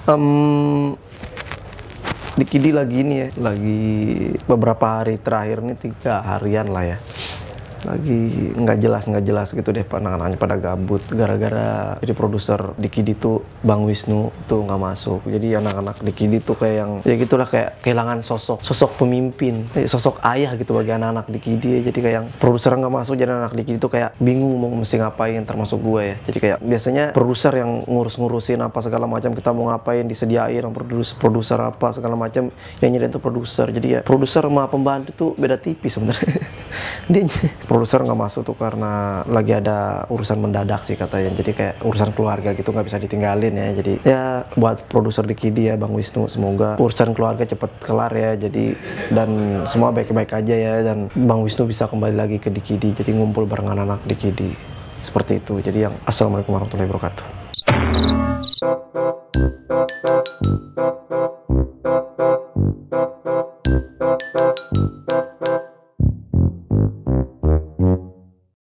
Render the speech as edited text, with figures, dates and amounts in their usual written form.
Em, Dikidi lagi ini ya, lagi beberapa hari terakhir ini 3 harian lah ya. Lagi nggak jelas gitu deh, anak-anaknya pada gabut gara-gara jadi produser Dikidi tuh Bang Wisnu tuh nggak masuk. Jadi anak-anak Dikidi tuh kayak yang ya gitulah, kayak kehilangan sosok pemimpin, sosok ayah gitu bagi anak-anak Dikidi ya. Jadi kayak yang produser nggak masuk, jadi anak Dikidi tuh kayak bingung mau mesti ngapain, termasuk gue ya. Jadi kayak biasanya produser yang ngurus-ngurusin apa segala macam, kita mau ngapain disediain, yang produser apa segala macam, yang nyediain tuh produser. Jadi ya produser sama pembantu tuh beda tipis sebenarnya. Dia produser nggak masuk tuh karena lagi ada urusan mendadak sih katanya, jadi kayak urusan keluarga gitu, nggak bisa ditinggalin ya. Jadi ya buat produser Dikidi ya Bang Wisnu, semoga urusan keluarga cepet kelar ya, jadi dan semua baik-baik aja ya, dan Bang Wisnu bisa kembali lagi ke Dikidi, jadi ngumpul bareng anak-anak Dikidi seperti itu. Jadi yang assalamualaikum warahmatullahi wabarakatuh.